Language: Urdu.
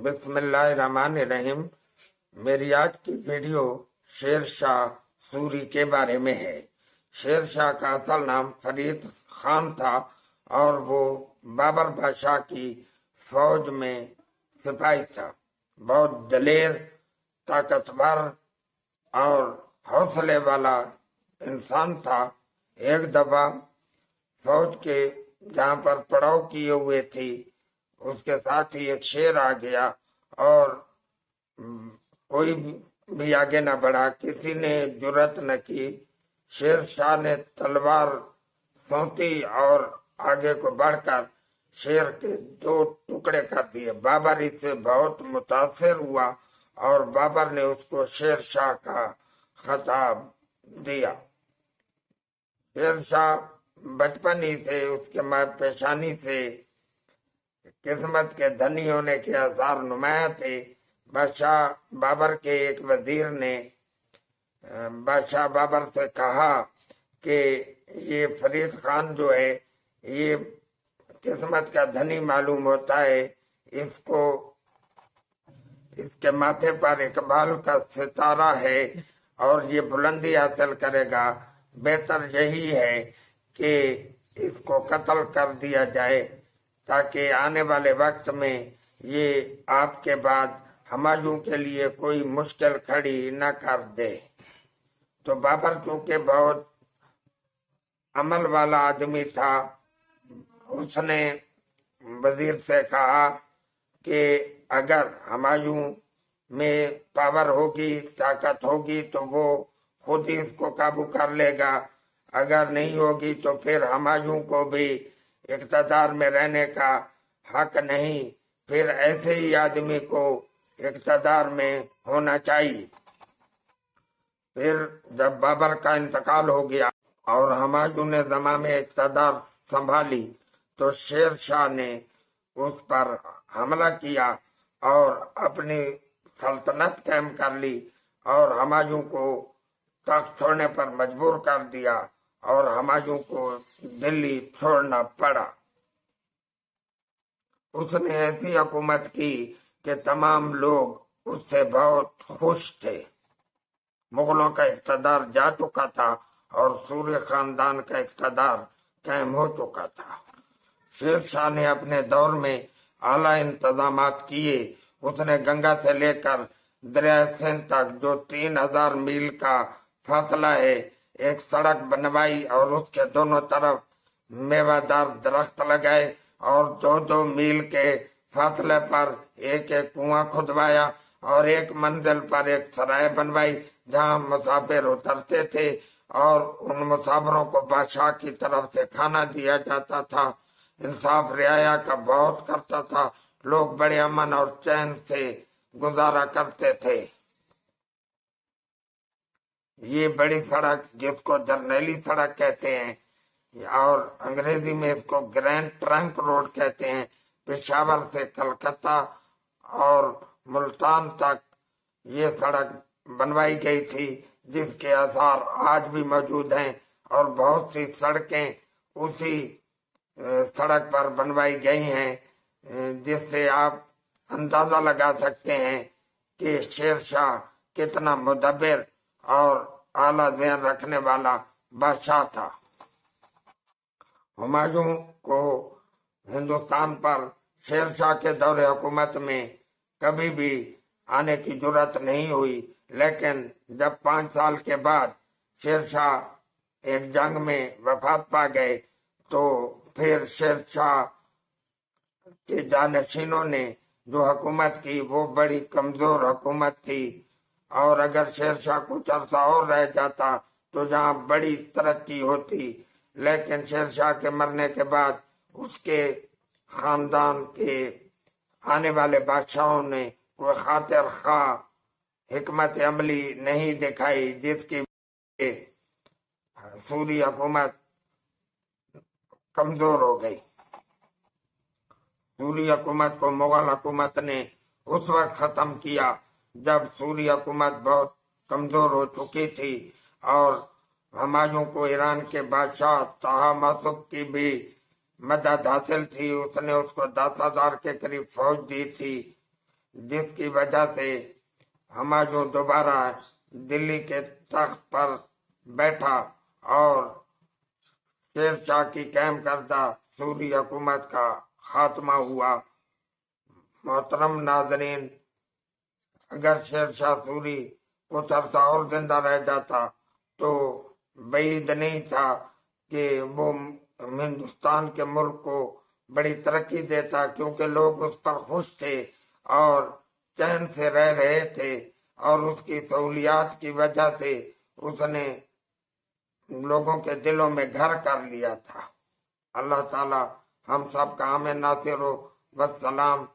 بسم اللہ الرحمن الرحیم۔ میری آج کی ویڈیو شیر شاہ سوری کے بارے میں ہے۔ شیر شاہ کا اصل نام فرید خان تھا اور وہ بابر بادشاہ کی فوج میں سپاہی تھا۔ بہت دلیر، طاقتور اور حوصلے والا انسان تھا۔ ایک دفعہ فوج کے جہاں پر پڑاؤ کیے ہوئے تھی اس کے ساتھ ہی ایک شیر آ گیا اور کوئی بھی آگے نہ بڑھا، کسی نے جرأت نہ کی۔ شیر شاہ نے تلوار سونتی اور آگے کو بڑھ کر شیر کے 2 ٹکڑے کر دیے۔ بابر اس سے بہت متاثر ہوا اور بابر نے اس کو شیر شاہ کا خطاب دیا۔ شیر شاہ بچپن ہی سے اس کے پیشانی سے قسمت کے دھنی ہونے کے آثار نمایاں تھے۔ بادشاہ بابر کے ایک وزیر نے بادشاہ بابر سے کہا کہ یہ فرید خان جو ہے یہ قسمت کا دھنی معلوم ہوتا ہے، اس کے ماتھے پر اقبال کا ستارہ ہے اور یہ بلندی حاصل کرے گا۔ بہتر یہی ہے کہ اس کو قتل کر دیا جائے تاکہ آنے والے وقت میں یہ آپ کے بعد ہمایوں کے لیے کوئی مشکل کھڑی نہ کر دے۔ تو بابر چونکہ بہت عمل والا آدمی تھا، اس نے وزیر سے کہا کہ اگر ہمایوں میں پاور ہوگی، طاقت ہوگی تو وہ خود ہی اس کو قابو کر لے گا، اگر نہیں ہوگی تو پھر ہمایوں کو بھی اقتدار میں رہنے کا حق نہیں، پھر ایسے ہی آدمی کو اقتدار میں ہونا چاہیے۔ پھر جب بابر کا انتقال ہو گیا اور ہمایوں نے زمام اقتدار سنبھالی تو شیر شاہ نے اس پر حملہ کیا اور اپنی سلطنت قائم کر لی اور ہمایوں کو تخت چھوڑنے پر مجبور کر دیا اور ہمایوں کو دلی چھوڑنا پڑا۔ اس نے ایسی حکومت کی کہ تمام لوگ اس سے بہت خوش تھے۔ مغلوں کا اقتدار جا چکا تھا اور سوری خاندان کا اقتدار قائم ہو چکا تھا۔ شیر شاہ نے اپنے دور میں اعلیٰ انتظامات کیے۔ اس نے گنگا سے لے کر دریائے سندھ تک جو 3000 میل کا فاصلہ ہے ایک سڑک بنوائی اور اس کے دونوں طرف میوہ دار درخت لگائے اور 2 میل کے فاصلے پر ایک کنواں کھدوایا اور ایک منزل پر ایک سرائے بنوائی جہاں مسافر اترتے تھے اور ان مسافروں کو بادشاہ کی طرف سے کھانا دیا جاتا تھا۔ انصاف رعایا کا بہت کرتا تھا، لوگ بڑے امن اور چین سے گزارا کرتے تھے۔ یہ بڑی سڑک جس کو جرنیلی سڑک کہتے ہیں اور انگریزی میں اس کو گرینڈ ٹرنک روڈ کہتے ہیں، پشاور سے کلکتہ اور ملتان تک یہ سڑک بنوائی گئی تھی جس کے آثار آج بھی موجود ہیں اور بہت سی سڑکیں اسی سڑک پر بنوائی گئی ہیں، جس سے آپ اندازہ لگا سکتے ہیں کہ شیر شاہ کتنا مدبر اور اعلیٰ ذہن رکھنے والا بادشاہ تھا۔ ہمایوں کو ہندوستان پر شیر شاہ کے دور حکومت میں کبھی بھی آنے کی جرأت نہیں ہوئی، لیکن جب 5 سال کے بعد شیر شاہ ایک جنگ میں وفات پا گئے تو پھر شیر شاہ کے جانشینوں نے جو حکومت کی وہ بڑی کمزور حکومت تھی اور اگر شیر شاہ کچھ عرصہ اور رہ جاتا تو جہاں بڑی ترقی ہوتی، لیکن شیر شاہ کے مرنے کے بعد اس کے خاندان کے آنے والے بادشاہوں نے کوئی خاطر خواہ حکمت عملی نہیں دکھائی، جس کی وجہ سے سوری حکومت کمزور ہو گئی۔ سوری حکومت کو مغل حکومت نے اس وقت ختم کیا جب سوری حکومت بہت کمزور ہو چکی تھی اور ہمایوں کو ایران کے بادشاہ طہا مسعود کی بھی مدد حاصل تھی۔ اس نے اس کو 10,000 کے قریب فوج دی تھی، جس کی وجہ سے ہمایوں دوبارہ دلی کے تخت پر بیٹھا اور شیر شاہ کی قائم کردہ سوری حکومت کا خاتمہ ہوا۔ محترم ناظرین، اگر شیر شاہ سوری کچھ عرصہ اور زندہ رہ جاتا تو بعید نہیں تھا کہ وہ ہندوستان کے ملک کو بڑی ترقی دیتا، کیونکہ لوگ اس پر خوش تھے اور چین سے رہ رہے تھے، اور اس کی سہولیات کی وجہ سے اس نے لوگوں کے دلوں میں گھر کر لیا تھا۔ اللہ تعالی ہم سب کا آمین ناصر و والسلام۔